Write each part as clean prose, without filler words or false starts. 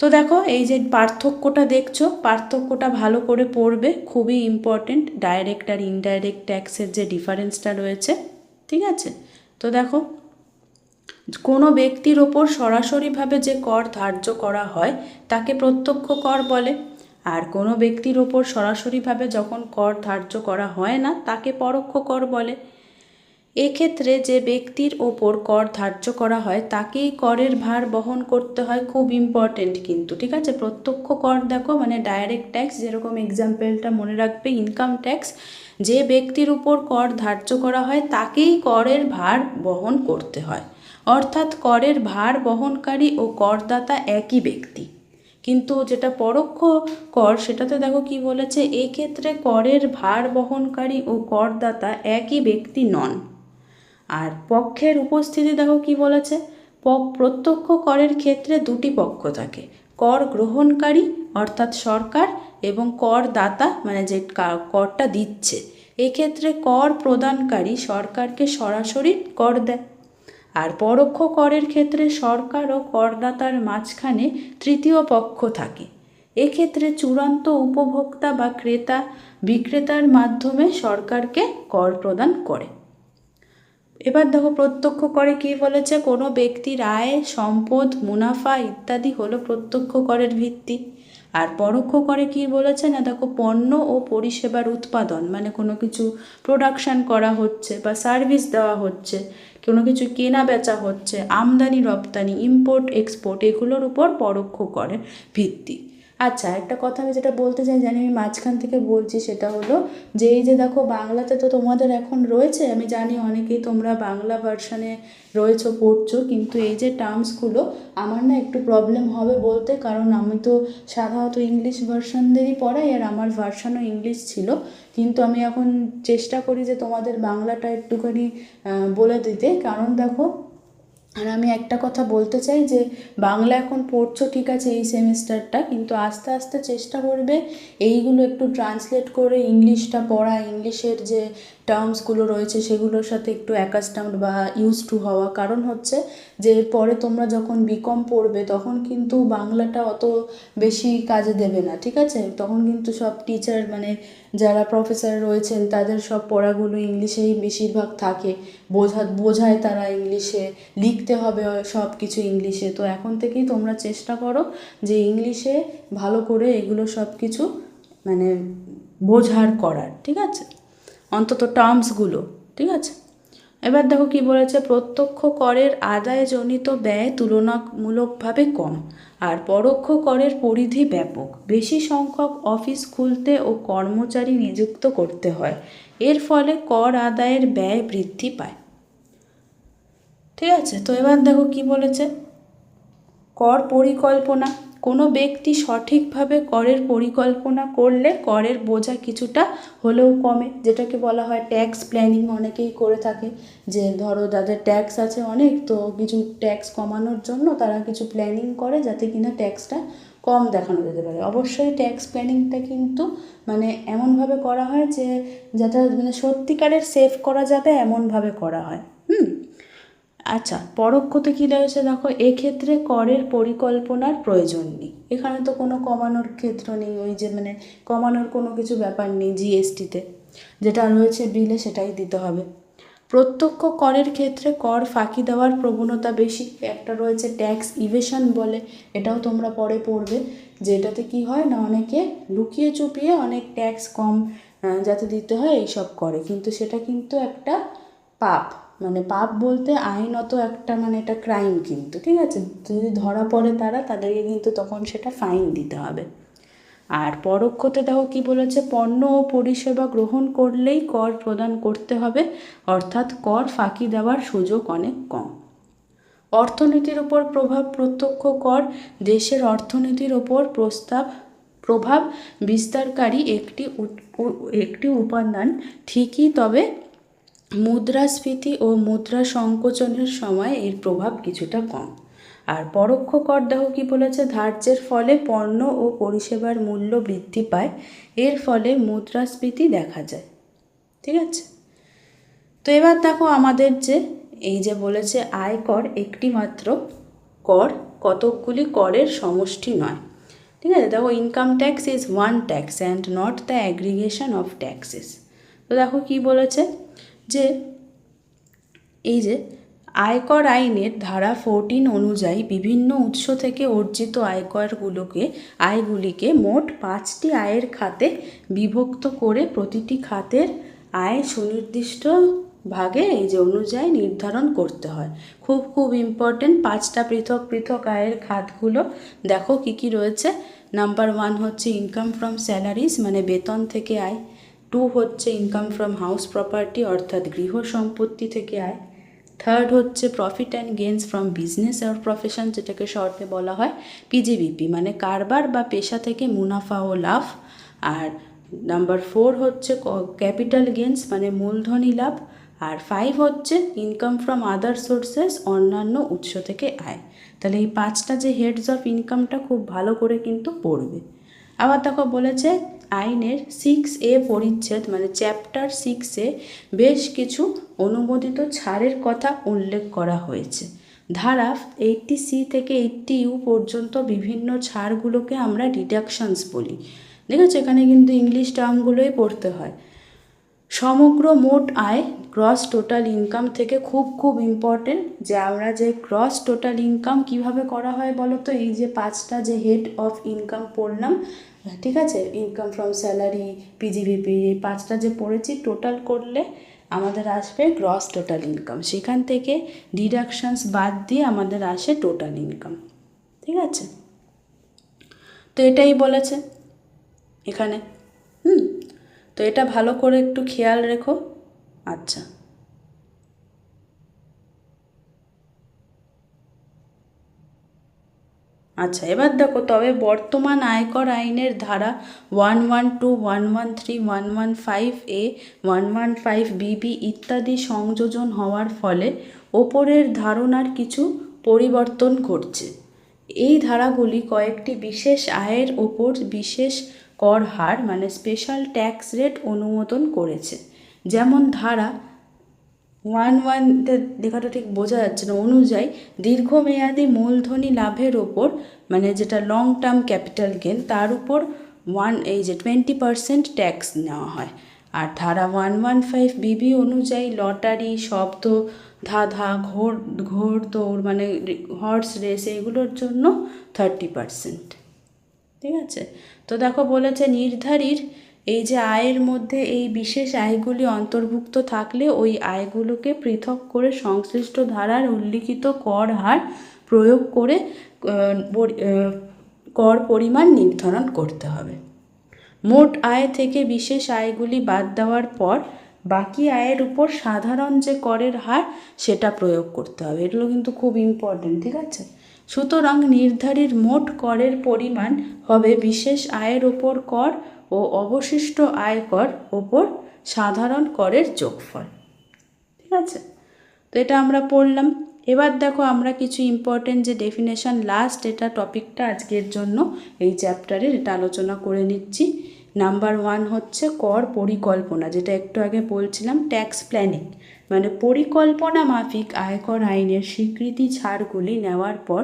তো দেখো এই যে পার্থক্যটা দেখছো, পার্থক্যটা ভালো করে পড়বে, খুবই ইম্পর্টেন্ট। ডাইরেক্ট আর ইনডাইরেক্ট ট্যাক্সের যে ডিফারেন্সটা রয়েছে, ঠিক আছে। তো দেখো, কোনো ব্যক্তির ওপর সরাসরিভাবে যে কর ধার্য করা হয় তাকে প্রত্যক্ষ কর বলে, আর কোনো ব্যক্তির ওপর সরাসরিভাবে যখন কর ধার্য করা হয় না তাকে পরোক্ষ কর বলে। এক্ষেত্রে যে ব্যক্তির ওপর কর ধার্য করা হয় তাকেই করের ভার বহন করতে হয়, খুব ইম্পর্টেন্ট কিন্তু, ঠিক আছে। প্রত্যক্ষ কর দেখো মানে ডাইরেক্ট ট্যাক্স, যেরকম এক্সাম্পলটা মনে রাখবে ইনকাম ট্যাক্স, যে ব্যক্তির উপর কর ধার্য করা হয় তাকেই করের ভার বহন করতে হয়, অর্থাৎ করের ভার বহনকারী ও করদাতা একই ব্যক্তি। কিন্তু যেটা পরোক্ষ কর সেটাতে দেখো কি বলেছে, এক্ষেত্রে করের ভার বহনকারী ও করদাতা একই ব্যক্তি নন। আর পক্ষের উপস্থিতি দেখো কি বলেছে, প্রত্যক্ষ করের ক্ষেত্রে দুটি পক্ষ থাকে, কর গ্রহণকারী অর্থাৎ সরকার এবং করদাতা মানে যে করটা দিচ্ছে। এক্ষেত্রে কর প্রদানকারী সরকারকে সরাসরি কর দেয়। আর পরোক্ষ করের ক্ষেত্রে সরকার ও করদাতার মাঝখানে তৃতীয় পক্ষ থাকে। এক্ষেত্রে চূড়ান্ত উপভোক্তা বা ক্রেতা বিক্রেতার মাধ্যমে সরকারকে কর প্রদান করে। এবার দেখো প্রত্যক্ষ করে কি বলেছে, কোনো ব্যক্তির আয়, সম্পদ, মুনাফা ইত্যাদি হলো প্রত্যক্ষ করের ভিত্তি। আর পরোক্ষ করে কি বলেছে না, দেখো পণ্য ও পরিষেবার উৎপাদন মানে কোনো কিছু প্রোডাকশান করা হচ্ছে বা সার্ভিস দেওয়া হচ্ছে, কোনো কিছু কেনা বেচা হচ্ছে, আমদানি রপ্তানি, ইম্পোর্ট এক্সপোর্ট, এগুলোর উপর পরোক্ষ করের ভিত্তি। আচ্ছা, একটা কথা আমি যেটা বলতে চাই, জানি আমি মাঝখান থেকে বলছি, সেটা হলো যে এই যে দেখো বাংলাতে তো তোমাদের এখন রয়েছে, আমি জানি অনেকেই তোমরা বাংলা ভার্সানে রয়েছো, পড়ছো, কিন্তু এই যে টার্মসগুলো আমার না একটু প্রবলেম হবে বলতে, কারণ আমি তো সাধারণত ইংলিশ ভার্সানদেরই পড়াই আর আমার ভার্সানও ইংলিশ ছিল, কিন্তু আমি এখন চেষ্টা করি যে তোমাদের বাংলাটা একটুখানি বলে দিতে। কারণ দেখো, আর আমি একটা কথা বলতে চাই যে বাংলা এখন পড়ছো ঠিক আছে এই সেমিস্টারটা, কিন্তু আস্তে আস্তে চেষ্টা করবে এইগুলো একটু ট্রান্সলেট করে ইংলিশটা পড়া, ইংলিশের যে টার্মসগুলো রয়েছে সেগুলোর সাথে একটু অ্যাকাস্টামড বা ইউজ টু হওয়া। কারণ হচ্ছে যে পরে তোমরা যখন বিকম পড়বে তখন কিন্তু বাংলাটা অত বেশি কাজে দেবে না, ঠিক আছে। তখন কিন্তু সব টিচার মানে যারা প্রফেসর রয়েছেন তাদের সব পড়াগুলো ইংলিশেই বেশিরভাগ থাকে, বোঝায় তারা ইংলিশে, লিখতে হবে সব কিছু ইংলিশে। তো এখন থেকেই তোমরা চেষ্টা করো যে ইংলিশে ভালো করে এগুলো সব কিছু মানে বোঝার করার, ঠিক আছে, অন্তত টার্মসগুলো, ঠিক আছে। এবার দেখো কি বলেছে, প্রত্যক্ষ করের আদায়জনিত ব্যয় তুলনামূলকভাবে কম, আর পরোক্ষ করের পরিধি ব্যাপক, বেশি সংখ্যক অফিস খুলতে ও কর্মচারী নিযুক্ত করতে হয়, এর ফলে কর আদায়ের ব্যয় বৃদ্ধি পায়, ঠিক আছে। তো এবার দেখো কি বলেছে, কর পরিকল্পনা, কোনো ব্যক্তি সঠিকভাবে করের পরিকল্পনা করলে করের বোঝা কিছুটা হলেও কমে, যেটাকে বলা হয় ট্যাক্স প্ল্যানিং, অনেকেই করে থাকে। যে ধরো যাদের ট্যাক্স আছে অনেক, তো কিছু ট্যাক্স কমানোর জন্য তারা কিছু প্ল্যানিং করে যাতে কিনা ট্যাক্সটা কম দেখানো যেতে পারে। অবশ্যই ট্যাক্স প্ল্যানিংটা কিন্তু মানে এমনভাবে করা হয় যে যাতে মানে সত্যিকারের সেভ করা যাবে এমনভাবে করা হয়। আচ্ছা, পরোক্ষতে কী রয়েছে দেখো, এক্ষেত্রে করের পরিকল্পনার প্রয়োজন নেই, এখানে তো কোনো কমানোর ক্ষেত্র নেই, ওই যে মানে কমানোর কোনো কিছু ব্যাপার নেই, জিএসটিতে যেটা রয়েছে বিলে সেটাই দিতে হবে। প্রত্যক্ষ করের ক্ষেত্রে কর ফাঁকি দেওয়ার প্রবণতা বেশি, একটা রয়েছে ট্যাক্স ইভেশন বলে, এটাও তোমরা পরে পড়বে, যেটাতে কি হয় না অনেকে লুকিয়ে চুপিয়ে অনেক ট্যাক্স কম যাতে দিতে হয় এইসব করে, কিন্তু সেটা কিন্তু একটা পাপ, মানে পাপ বলতে আইনত একটা মানে এটা ক্রাইম কিন্তু, ঠিক আছে। যদি ধরা পড়ে তাদেরকে কিন্তু তখন সেটা ফাইন দিতে হবে। আর পরোক্ষতে দেখো কি বলেছে, পণ্য ও পরিষেবা গ্রহণ করলেই কর প্রদান করতে হবে, অর্থাৎ কর ফাঁকি দেওয়ার সুযোগ অনেক কম। অর্থনীতির উপর প্রভাব, প্রত্যক্ষ কর দেশের অর্থনীতির ওপর প্রভাব বিস্তারকারী একটি উপাদান ঠিকই, তবে মুদ্রাস্ফীতি ও মুদ্রা সংকোচনের সময় এর প্রভাব কিছুটা কম। আর পরোক্ষ কর দেখো কি বলেছে, ধার্যের ফলে পণ্য ও পরিষেবার মূল্য বৃদ্ধি পায়, এর ফলে মুদ্রাস্ফীতি দেখা যায়, ঠিক আছে। তো এবার দেখো আমাদের যে এই যে বলেছে আয়কর একটি মাত্র কর কতকগুলি করের সমষ্টি নয়। ঠিক আছে, দেখো income tax is one tax and not the aggregation of taxes. তো দেখো কি বলেছে যে এই যে আয়কর আইনের ধারা 14 অনুযায়ী বিভিন্ন উৎস থেকে অর্জিত আয়গুলিকে মোট 5টি আয়ের খাতে বিভক্ত করে প্রতিটি খাতের আয় সুনির্দিষ্ট ভাগে এই যে অনুযায়ী নির্ধারণ করতে হয়। খুব ইম্পর্টেন্ট 5টা পৃথক পৃথক আয়ের খাতগুলো দেখো কি কি রয়েছে। নাম্বার 1 হচ্ছে ইনকাম ফ্রম স্যালারিজ মানে বেতন থেকে আয়। 2 হচ্ছে ইনকাম ফ্রম হাউস প্রপার্টি অর্থাৎ গৃহ সম্পত্তি থেকে আয়। 3rd হচ্ছে profit and gains from business আর প্রফেশন, যেটাকে শর্টে বলা হয় পিজিবিপি মানে কারবার বা পেশা থেকে মুনাফা ও লাভ। আর নাম্বার 4 হচ্ছে ক্যাপিটাল গেইনস মানে মূলধনী লাভ। আর 5 হচ্ছে ইনকাম ফ্রম আদার সোর্সেস অন্যান্য উৎস থেকে আয়। তাহলে এই 5টা যে হেডস অফ ইনকামটা খুব ভালো করে কিন্তু পড়বে। আবার দেখো বলেছে আইনের 6A পরিচ্ছেদ মানে চ্যাপ্টার 6-এ বেশ কিছু অনুমোদিত ছাড়ের কথা উল্লেখ করা হয়েছে। ধারা 80C থেকে 80U পর্যন্ত বিভিন্ন ছাড়গুলোকে আমরা ডিডাকশনস বলি। দেখেছো এখানে কিন্তু ইংলিশ টার্মগুলোই পড়তে হয়। সমগ্র মোট আয় গ্রস টোটাল ইনকাম থেকে খুব ইম্পর্টেন্ট যে আমরা যে গ্রস টোটাল ইনকাম কিভাবে করা হয় বলো তো, এই যে 5টা যে হেড অফ ইনকাম পড়লাম, ঠিক আছে, ইনকাম ফ্রম স্যালারি, পিজিভিপি, এই 5টা যে পড়েছি টোটাল করলে আমাদের আসবে গ্রস টোটাল ইনকাম। সেখান থেকে ডিডাকশনস বাদ দিয়ে আমাদের আসে টোটাল ইনকাম। ঠিক আছে, তো এটাই বলেছে এখানে। তো এটা ভালো করে একটু খেয়াল রেখো। আচ্ছা এবার দেখো তবে বর্তমান আয়কর আইনের ধারা 112, 113, 115A, 115BB ইত্যাদি সংযোজন হওয়ার ফলে ওপরের ধারণার কিছু পরিবর্তন ঘটছে। এই ধারাগুলি কয়েকটি বিশেষ আয়ের ওপর বিশেষ কর হার মানে স্পেশাল ট্যাক্স রেট অনুমোদন করেছে। যেমন ধারা 11 লেখাটা ঠিক বোঝা যাচ্ছে না, অনুযায়ী দীর্ঘমেয়াদী মূলধনী লাভের ওপর মানে যেটা লং টার্ম ক্যাপিটাল গেন তার উপর 20% ট্যাক্স নেওয়া হয়। আর ধারা 115BB অনুযায়ী লটারি, শব্দ ধাঁধা, ঘোড়দৌড় মানে হর্স রেস এগুলোর জন্য 30%। ঠিক আছে, তো দেখো বলেছে নির্ধারিত এই যে আয়ের মধ্যে এই বিশেষ আয়গুলি অন্তর্ভুক্ত থাকলে ওই আয়গুলোকে পৃথক করে সংশ্লিষ্ট ধারার উল্লিখিত কর হার প্রয়োগ করে কর পরিমাণ নির্ধারণ করতে হবে। মোট আয় থেকে বিশেষ আয়গুলি বাদ দেওয়ার পর বাকি আয়ের উপর সাধারণ যে করের হার সেটা প্রয়োগ করতে হবে। এগুলো কিন্তু খুব ইম্পর্টেন্ট। ঠিক আছে, সুতরাং নির্ধারিত মোট করের পরিমাণ হবে বিশেষ আয়ের ওপর কর ও অবশিষ্ট আয়কর ওপর সাধারণ করের যোগফল। ঠিক আছে, তো এটা আমরা পড়লাম। এবার দেখো আমরা কিছু ইম্পর্টেন্ট যে ডেফিনেশন লাস্ট এটা টপিকটা আজকের জন্য এই চ্যাপ্টারের এটা আলোচনা করে নিচ্ছি। নাম্বার 1 হচ্ছে কর পরিকল্পনা, যেটা একটু আগে বলছিলাম ট্যাক্স প্ল্যানিং মানে পরিকল্পনা মাফিক আয়কর আইনের স্বীকৃতি ছাড়গুলি নেওয়ার পর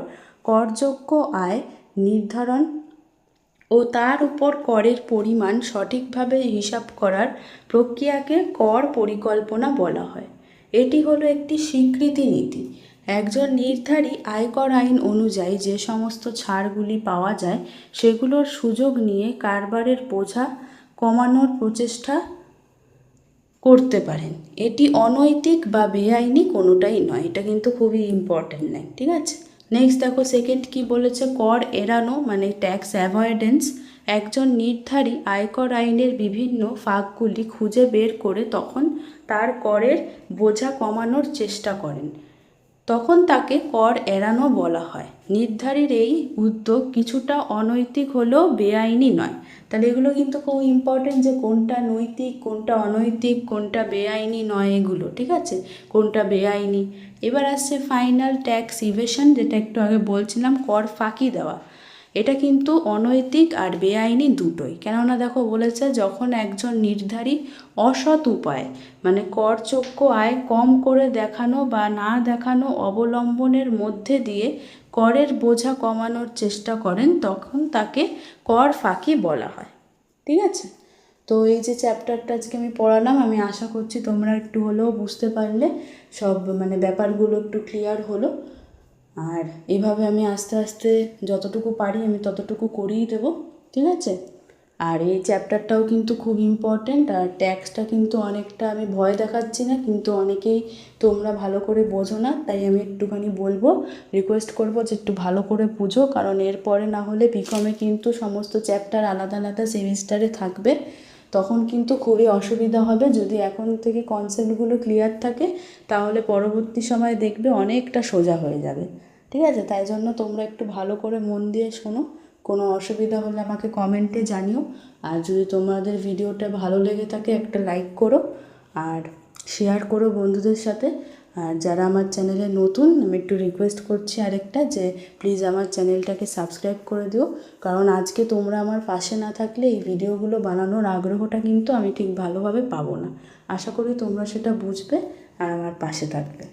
করযোগ্য আয় নির্ধারণ ও তার উপর করের পরিমাণ সঠিকভাবে হিসাব করার প্রক্রিয়াকে কর পরিকল্পনা বলা হয়। এটি হলো একটি স্বীকৃতি নীতি। একজন নির্ধারী আয়কর আইন অনুযায়ী যে সমস্ত ছাড়গুলি পাওয়া যায় সেগুলোর সুযোগ নিয়ে কারবারের বোঝা কমানোর প্রচেষ্টা করতে পারেন। এটি অনৈতিক বা বেআইনি কোনোটাই নয়। এটা কিন্তু খুবই ইম্পর্টেন্ট লাইন। ঠিক আছে, নেক্সট দেখো সেকেন্ড কি বলেছে, কর এড়ানো মানে ট্যাক্স অ্যাভয়েডেন্স। একজন নির্ধারী আয়কর আইনের বিভিন্ন ফাঁকগুলি খুঁজে বের করে তখন তার করের বোঝা কমানোর চেষ্টা করেন, তখন তাকে কর এড়ানো বলা হয়। নির্ধারীর এই উদ্যোগ কিছুটা অনৈতিক হলেও বেআইনি নয়। তাহলে এগুলো কিন্তু খুব ইম্পর্টেন্ট যে কোনটা নৈতিক, কোনটা অনৈতিক, কোনটা বেআইনি নয় এগুলো। ঠিক আছে, কোনটা বেআইনি। এবার আসছে ফাইনাল ট্যাক্স ইভেশন, যেটা একটু আগে বলছিলাম কর ফাঁকি দেওয়া। এটা কিন্তু অনৈতিক আর বেআইনি দুটোই। কেননা দেখো বলেছে যখন একজন নির্ধারী অসৎ উপায় মানে করযোগ্য আয় কম করে দেখানো বা না দেখানো অবলম্বনের মধ্যে দিয়ে করের বোঝা কমানোর চেষ্টা করেন তখন তাকে কর ফাঁকি বলা হয়। ঠিক আছে, তো এই যে চ্যাপ্টারটা আজকে আমি পড়ালাম, আমি আশা করছি তোমরা একটু হলেও বুঝতে পারলে, সব মানে ব্যাপারগুলো একটু ক্লিয়ার হলো। আর এভাবে আমি আস্তে আস্তে যতটুকু পারি আমি ততটুকু করেই দেবো। ঠিক আছে, আর এই চ্যাপ্টারটাও কিন্তু খুব ইম্পর্ট্যান্ট। আর ট্যাক্সটা কিন্তু অনেকটা আমি ভয় দেখাচ্ছি না, কিন্তু অনেকেই তোমরা ভালো করে বোঝো না, তাই আমি একটুখানি বলবো, রিকোয়েস্ট করবো যে একটু ভালো করে বুঝো, কারণ এরপরে না হলে বিকমে কিন্তু সমস্ত চ্যাপ্টার আলাদা আলাদা সেমিস্টারে থাকবে, তখন কিন্তু খুবই অসুবিধা হবে। যদি এখন থেকে কনসেপ্টগুলো ক্লিয়ার থাকে তাহলে পরবর্তী সময় দেখবে অনেকটা সোজা হয়ে যাবে। ঠিক আছে, তাই জন্য তোমরা একটু ভালো করে মন দিয়ে শোনো, কোনো অসুবিধা হলে আমাকে কমেন্টে জানিও। আর যদি তোমাদের ভিডিওটা ভালো লেগে থাকে একটা লাইক করো আর শেয়ার করো বন্ধুদের সাথে। আর যারা আমার চ্যানেলে নতুন, আমি একটু রিকোয়েস্ট করছি আরেকটা, যে প্লিজ আমার চ্যানেলটাকে সাবস্ক্রাইব করে দিও, কারণ আজকে তোমরা আমার পাশে না থাকলে এই ভিডিওগুলো বানানোর আগ্রহটা কিন্তু আমি ঠিক ভালোভাবে পাবো না। আশা করি তোমরা সেটা বুঝবে আর আমার পাশে থাকবে।